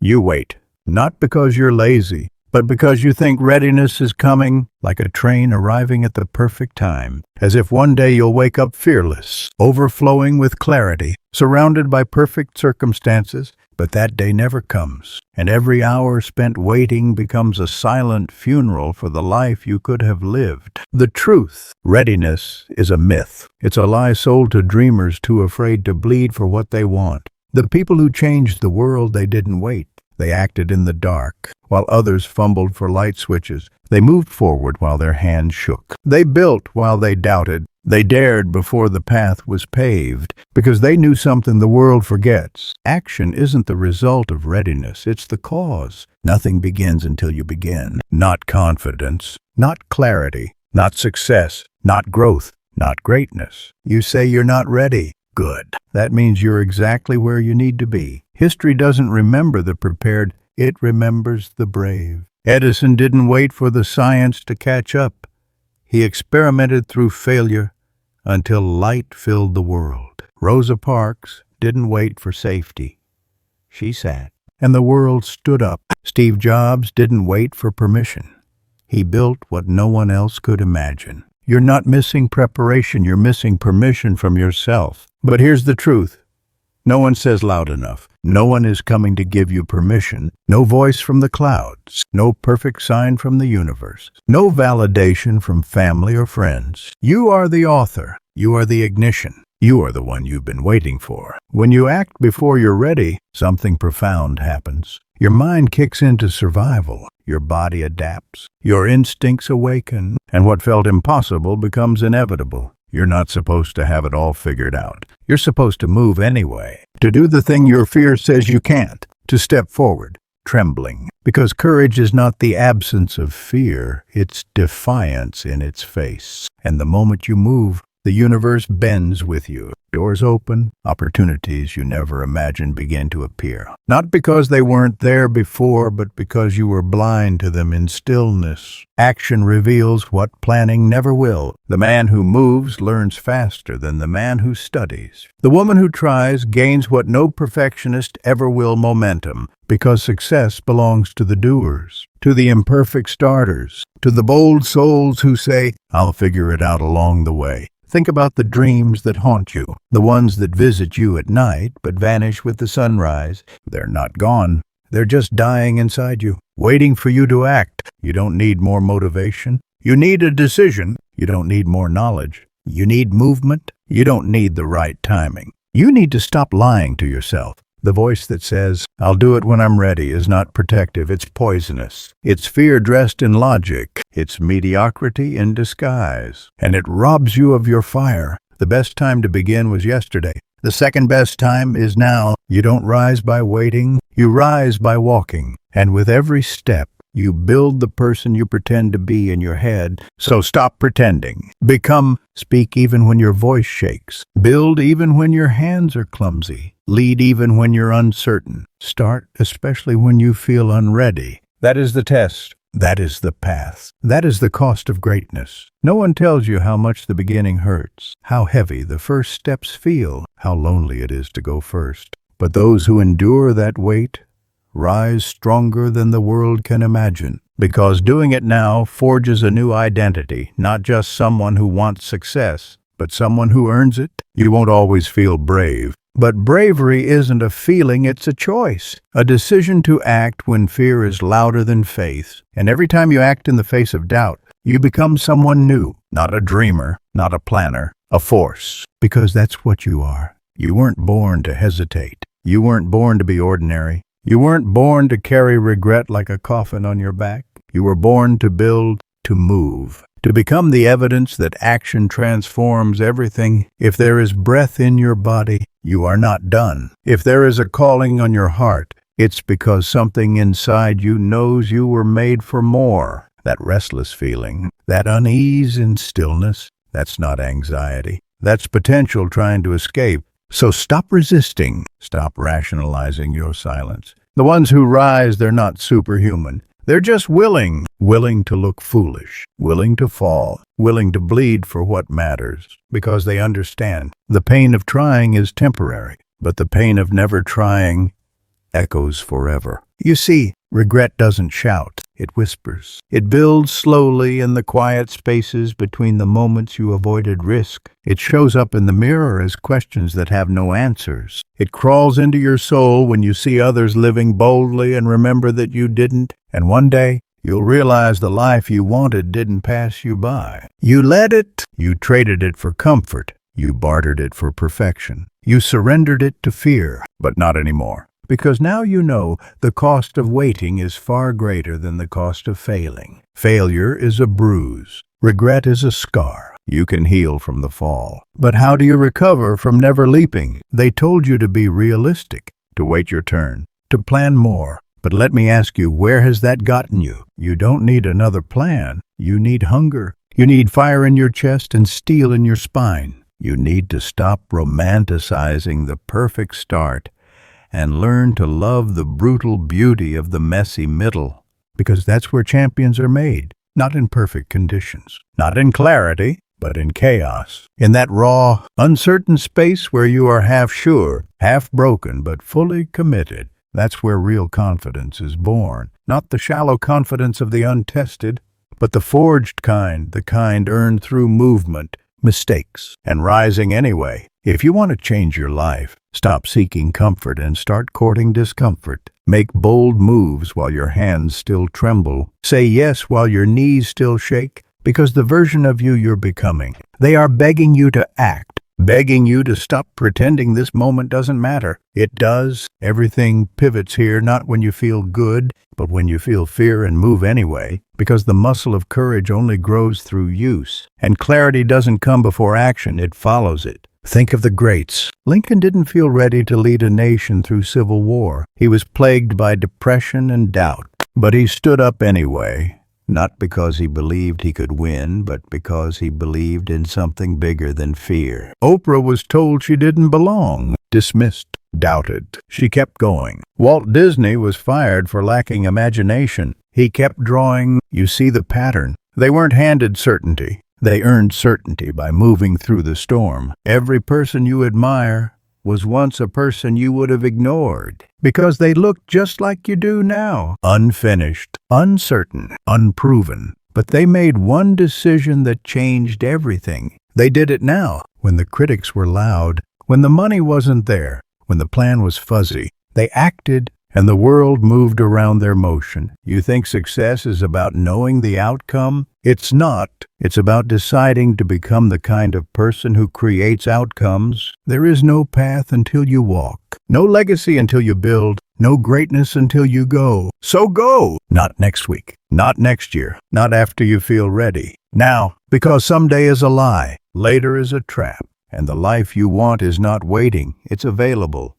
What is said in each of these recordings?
You wait, not because you're lazy, but because you think readiness is coming, like a train arriving at the perfect time, as if one day you'll wake up fearless, overflowing with clarity, surrounded by perfect circumstances. But that day never comes, and every hour spent waiting becomes a silent funeral for the life you could have lived. The truth, readiness, is a myth. It's a lie sold to dreamers too afraid to bleed for what they want. The people who changed the world, they didn't wait. They acted in the dark, while others fumbled for light switches. They moved forward while their hands shook. They built while they doubted. They dared before the path was paved, because they knew something the world forgets. Action isn't the result of readiness, it's the cause. Nothing begins until you begin. Not confidence, not clarity, not success, not growth, not greatness. You say you're not ready. Good. That means you're exactly where you need to be. History doesn't remember the prepared, it remembers the brave. Edison didn't wait for the science to catch up. He experimented through failure until light filled the world. Rosa Parks didn't wait for safety. She sat, and the world stood up. Steve Jobs didn't wait for permission. He built what no one else could imagine. You're not missing preparation, you're missing permission from yourself. But here's the truth. No one says loud enough. No one is coming to give you permission. No voice from the clouds. No perfect sign from the universe. No validation from family or friends. You are the author. You are the ignition. You are the one you've been waiting for. When you act before you're ready, something profound happens. Your mind kicks into survival. Your body adapts. Your instincts awaken. And what felt impossible becomes inevitable. You're not supposed to have it all figured out. You're supposed to move anyway, to do the thing your fear says you can't, to step forward, trembling. Because courage is not the absence of fear, it's defiance in its face. And the moment you move, the universe bends with you. Doors open, opportunities you never imagined begin to appear. Not because they weren't there before, but because you were blind to them in stillness. Action reveals what planning never will. The man who moves learns faster than the man who studies. The woman who tries gains what no perfectionist ever will: momentum. Because success belongs to the doers, to the imperfect starters, to the bold souls who say, "I'll figure it out along the way." Think about the dreams that haunt you, the ones that visit you at night but vanish with the sunrise. They're not gone. They're just dying inside you, waiting for you to act. You don't need more motivation. You need a decision. You don't need more knowledge. You need movement. You don't need the right timing. You need to stop lying to yourself. The voice that says, "I'll do it when I'm ready," is not protective, it's poisonous. It's fear dressed in logic. It's mediocrity in disguise. And it robs you of your fire. The best time to begin was yesterday. The second best time is now. You don't rise by waiting, you rise by walking. And with every step, you build the person you pretend to be in your head. So stop pretending. Become. Speak even when your voice shakes. Build even when your hands are clumsy. Lead even when you're uncertain. Start especially when you feel unready. That is the test. That is the path. That is the cost of greatness. No one tells you how much the beginning hurts, how heavy the first steps feel, how lonely it is to go first. But those who endure that weight rise stronger than the world can imagine. Because doing it now forges a new identity, not just someone who wants success, but someone who earns it. You won't always feel brave. But bravery isn't a feeling, it's a choice. A decision to act when fear is louder than faith. And every time you act in the face of doubt, you become someone new. Not a dreamer, not a planner, a force. Because that's what you are. You weren't born to hesitate. You weren't born to be ordinary. You weren't born to carry regret like a coffin on your back. You were born to build, to move, to become the evidence that action transforms everything. If there is breath in your body, you are not done. If there is a calling on your heart, it's because something inside you knows you were made for more. That restless feeling, that unease in stillness, that's not anxiety. That's potential trying to escape. So stop resisting. Stop rationalizing your silence. The ones who rise, they're not superhuman. They're just willing to look foolish, willing to fall, willing to bleed for what matters, because they understand the pain of trying is temporary, but the pain of never trying echoes forever. You see, regret doesn't shout, it whispers. It builds slowly in the quiet spaces between the moments you avoided risk. It shows up in the mirror as questions that have no answers. It crawls into your soul when you see others living boldly and remember that you didn't. And one day, you'll realize the life you wanted didn't pass you by. You let it. You traded it for comfort. You bartered it for perfection. You surrendered it to fear, but not anymore. Because now you know the cost of waiting is far greater than the cost of failing. Failure is a bruise. Regret is a scar. You can heal from the fall. But how do you recover from never leaping? They told you to be realistic, to wait your turn, to plan more. But let me ask you, where has that gotten you? You don't need another plan. You need hunger. You need fire in your chest and steel in your spine. You need to stop romanticizing the perfect start and learn to love the brutal beauty of the messy middle, because that's where champions are made, not in perfect conditions, not in clarity, but in chaos, in that raw, uncertain space where you are half sure, half broken, but fully committed. That's where real confidence is born, not the shallow confidence of the untested, but the forged kind, the kind earned through movement, mistakes, and rising anyway. If you want to change your life, stop seeking comfort and start courting discomfort. Make bold moves while your hands still tremble. Say yes while your knees still shake, because the version of you you're becoming, they are begging you to act, begging you to stop pretending this moment doesn't matter. It does. Everything pivots here, not when you feel good, but when you feel fear and move anyway, because the muscle of courage only grows through use. And clarity doesn't come before action, it follows it. Think of the greats. Lincoln didn't feel ready to lead a nation through civil war. He was plagued by depression and doubt. But he stood up anyway, not because he believed he could win, but because he believed in something bigger than fear. Oprah was told she didn't belong, dismissed, doubted. She kept going. Walt Disney was fired for lacking imagination. He kept drawing. You see the pattern. They weren't handed certainty. They earned certainty by moving through the storm. Every person you admire was once a person you would have ignored, because they looked just like you do now. Unfinished, uncertain, unproven. But they made one decision that changed everything. They did it now, when the critics were loud, when the money wasn't there, when the plan was fuzzy. They acted, and the world moved around their motion. You think success is about knowing the outcome? It's not. It's about deciding to become the kind of person who creates outcomes. There is no path until you walk, no legacy until you build, no greatness until you go. So go! Not next week, not next year, not after you feel ready. Now, because someday is a lie, later is a trap, and the life you want is not waiting, it's available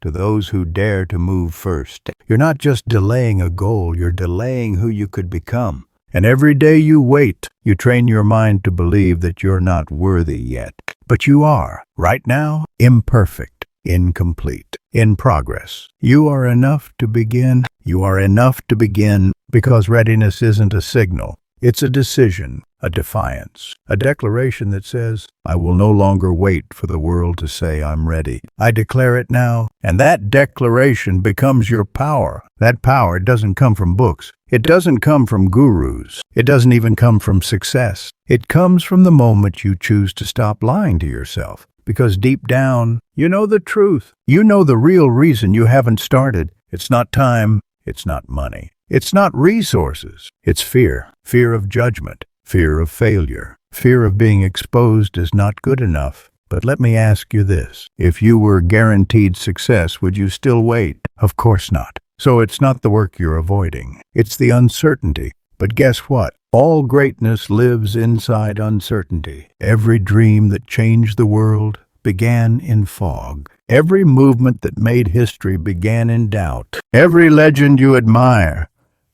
to those who dare to move first. You're not just delaying a goal, you're delaying who you could become. And every day you wait, you train your mind to believe that you're not worthy yet. But you are, right now, imperfect, incomplete, in progress. You are enough to begin. You are enough to begin, because readiness isn't a signal. It's a decision, a defiance, a declaration that says, I will no longer wait for the world to say I'm ready. I declare it now, and that declaration becomes your power. That power doesn't come from books. It doesn't come from gurus. It doesn't even come from success. It comes from the moment you choose to stop lying to yourself. Because deep down, you know the truth. You know the real reason you haven't started. It's not time. It's not money. It's not resources. It's fear. Fear of judgment. Fear of failure. Fear of being exposed as not good enough. But let me ask you this. If you were guaranteed success, would you still wait? Of course not. So it's not the work you're avoiding. It's the uncertainty. But guess what? All greatness lives inside uncertainty. Every dream that changed the world began in fog. Every movement that made history began in doubt. Every legend you admire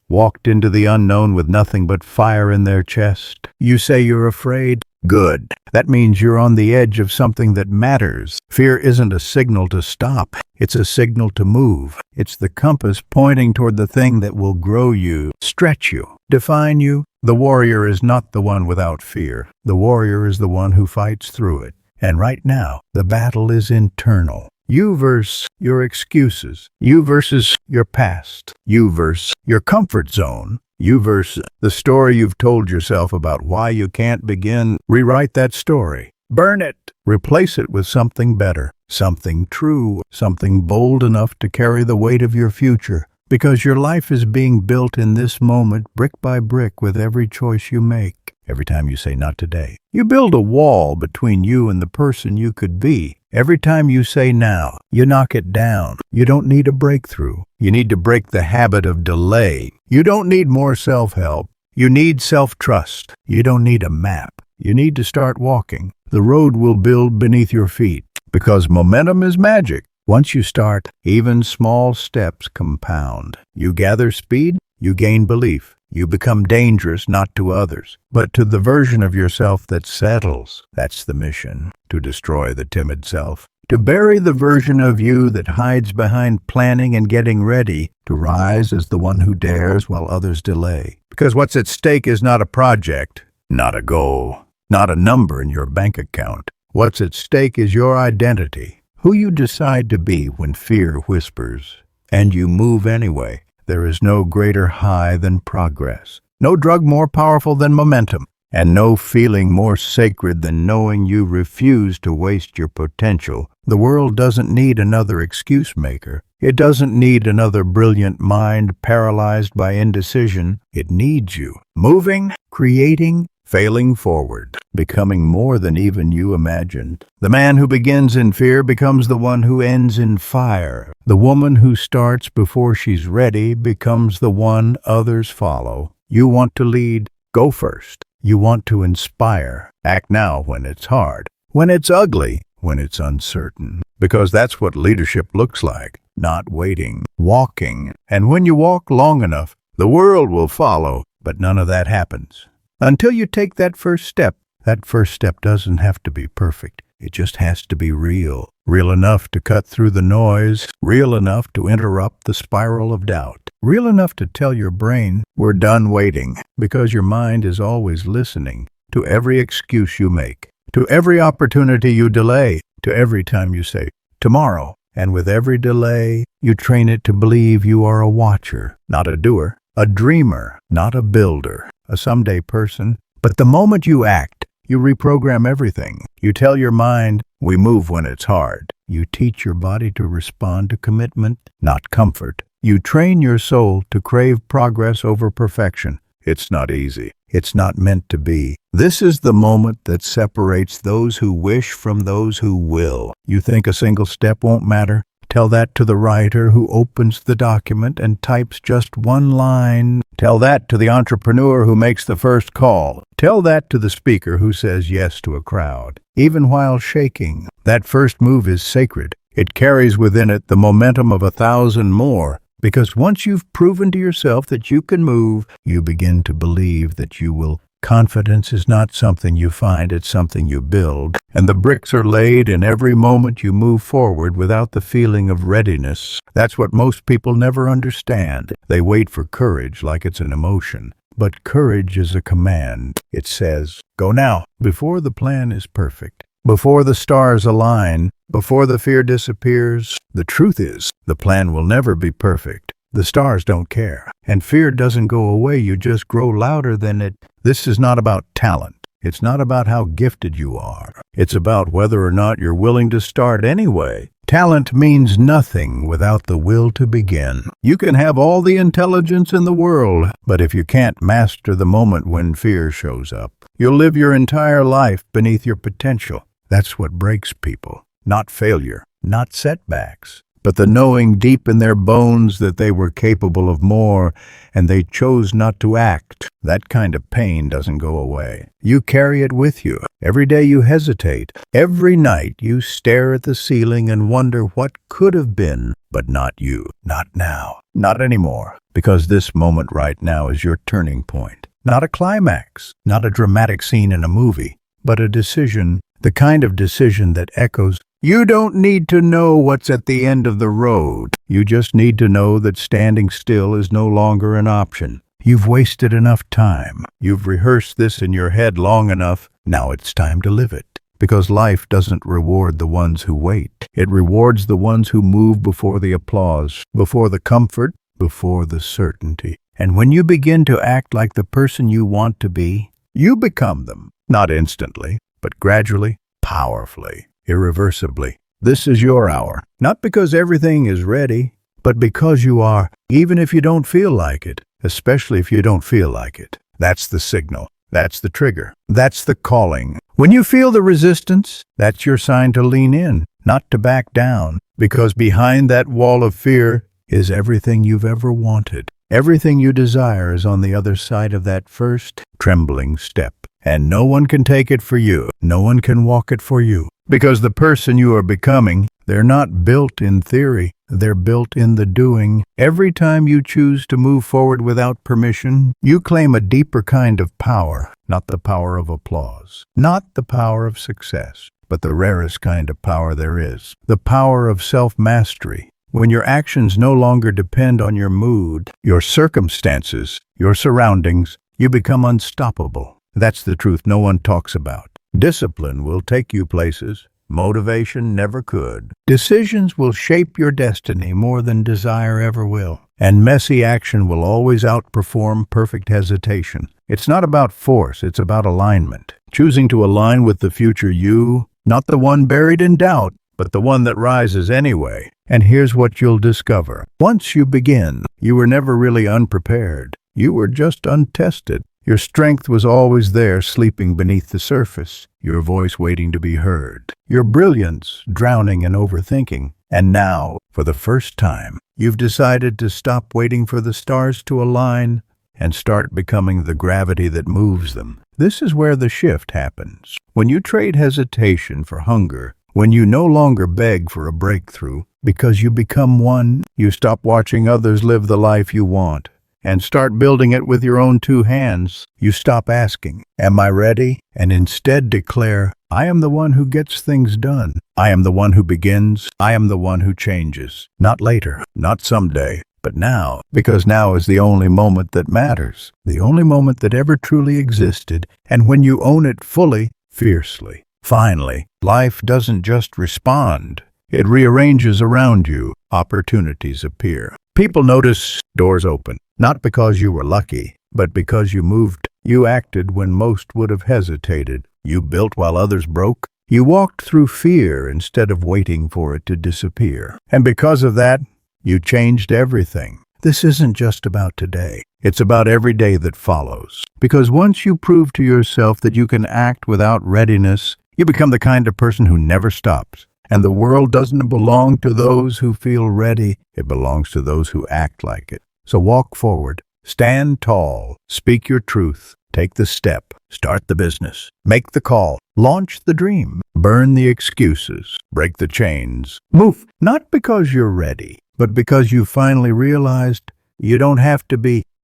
walked into the unknown with nothing but fire in their chest. You say you're afraid? Good. That means you're on the edge of something that matters. Fear isn't a signal to stop. It's a signal to move. It's the compass pointing toward the thing that will grow you, stretch you, define you. The warrior is not the one without fear. The warrior is the one who fights through it. And right now, the battle is internal. You versus your excuses. You versus your past. You versus your comfort zone. You versus the story you've told yourself about why you can't begin. Rewrite that story. Burn it. Replace it with something better, something true, something bold enough to carry the weight of your future. Because your life is being built in this moment, brick by brick, with every choice you make. Every time you say not today, you build a wall between you and the person you could be. Every time you say now, you knock it down. You don't need a breakthrough. You need to break the habit of delay. You don't need more self-help. You need self-trust. You don't need a map. You need to start walking. The road will build beneath your feet, because momentum is magic. Once you start, even small steps compound. You gather speed, you gain belief. You become dangerous not to others, but to the version of yourself that settles. That's the mission, to destroy the timid self. To bury the version of you that hides behind planning and getting ready, to rise as the one who dares while others delay. Because what's at stake is not a project, not a goal, not a number in your bank account. What's at stake is your identity, who you decide to be when fear whispers, and you move anyway. There is no greater high than progress, no drug more powerful than momentum, and no feeling more sacred than knowing you refuse to waste your potential. The world doesn't need another excuse maker. It doesn't need another brilliant mind paralyzed by indecision. It needs you, moving, creating, failing forward, becoming more than even you imagined. The man who begins in fear becomes the one who ends in fire. The woman who starts before she's ready becomes the one others follow. You want to lead? Go first. You want to inspire? Act now when it's hard, when it's ugly, when it's uncertain. Because that's what leadership looks like. Not waiting, walking. And when you walk long enough, the world will follow. But none of that happens until you take that first step. That first step doesn't have to be perfect. It just has to be real. Real enough to cut through the noise. Real enough to interrupt the spiral of doubt. Real enough to tell your brain, we're done waiting. Because your mind is always listening to every excuse you make, to every opportunity you delay, to every time you say, tomorrow. And with every delay, you train it to believe you are a watcher, not a doer, a dreamer, not a builder, a someday person. But the moment you act, you reprogram everything. You tell your mind, we move when it's hard. You teach your body to respond to commitment, not comfort. You train your soul to crave progress over perfection. It's not easy. It's not meant to be. This is the moment that separates those who wish from those who will. You think a single step won't matter? Tell that to the writer who opens the document and types just one line. Tell that to the entrepreneur who makes the first call. Tell that to the speaker who says yes to a crowd, even while shaking. That first move is sacred. It carries within it the momentum of 1,000 more. Because once you've proven to yourself that you can move, you begin to believe that you will. Confidence is not something you find, it's something you build. And the bricks are laid in every moment you move forward without the feeling of readiness. That's what most people never understand. They wait for courage like it's an emotion. But courage is a command. It says, go now, before the plan is perfect. Before the stars align, before the fear disappears. The truth is, the plan will never be perfect. The stars don't care, and fear doesn't go away. You just grow louder than it. This is not about talent. It's not about how gifted you are. It's about whether or not you're willing to start anyway. Talent means nothing without the will to begin. You can have all the intelligence in the world, but if you can't master the moment when fear shows up, you'll live your entire life beneath your potential. That's what breaks people. Not failure, not setbacks, but the knowing deep in their bones that they were capable of more, and they chose not to act. That kind of pain doesn't go away. You carry it with you. Every day you hesitate. Every night you stare at the ceiling and wonder what could have been, but not you. Not now. Not anymore. Because this moment right now is your turning point. Not a climax. Not a dramatic scene in a movie, but a decision. The kind of decision that echoes. You don't need to know what's at the end of the road. You just need to know that standing still is no longer an option. You've wasted enough time. You've rehearsed this in your head long enough. Now it's time to live it. Because life doesn't reward the ones who wait. It rewards the ones who move before the applause, before the comfort, before the certainty. And when you begin to act like the person you want to be, you become them. Not instantly, but gradually, powerfully, irreversibly. This is your hour. Not because everything is ready, but because you are, even if you don't feel like it, especially if you don't feel like it. That's the signal. That's the trigger. That's the calling. When you feel the resistance, that's your sign to lean in, not to back down, because behind that wall of fear is everything you've ever wanted. Everything you desire is on the other side of that first trembling step. And no one can take it for you. No one can walk it for you. Because the person you are becoming, they're not built in theory. They're built in the doing. Every time you choose to move forward without permission, you claim a deeper kind of power, not the power of applause, not the power of success, but the rarest kind of power there is, the power of self-mastery. When your actions no longer depend on your mood, your circumstances, your surroundings, you become unstoppable. That's the truth no one talks about. Discipline will take you places motivation never could. Decisions will shape your destiny more than desire ever will. And messy action will always outperform perfect hesitation. It's not about force, it's about alignment. Choosing to align with the future you, not the one buried in doubt, but the one that rises anyway. And here's what you'll discover. Once you begin, you were never really unprepared. You were just untested. Your strength was always there, sleeping beneath the surface, your voice waiting to be heard, your brilliance drowning in overthinking. And now, for the first time, you've decided to stop waiting for the stars to align and start becoming the gravity that moves them. This is where the shift happens. When you trade hesitation for hunger, when you no longer beg for a breakthrough, because you become one, you stop watching others live the life you want and start building it with your own two hands. You stop asking, "Am I ready?" and instead declare, "I am the one who gets things done. I am the one who begins. I am the one who changes." Not later, not someday, but now, because now is the only moment that matters, the only moment that ever truly existed, and when you own it fully, fiercely. Finally, life doesn't just respond. It rearranges around you. Opportunities appear. People notice, doors open. Not because you were lucky, but because you moved. You acted when most would have hesitated. You built while others broke. You walked through fear instead of waiting for it to disappear. And because of that, you changed everything. This isn't just about today. It's about every day that follows. Because once you prove to yourself that you can act without readiness, you become the kind of person who never stops. And the world doesn't belong to those who feel ready. It belongs to those who act like it. So walk forward, stand tall, speak your truth, take the step, start the business, make the call, launch the dream, burn the excuses, break the chains. Move, not because you're ready, but because you finally realized you don't have to be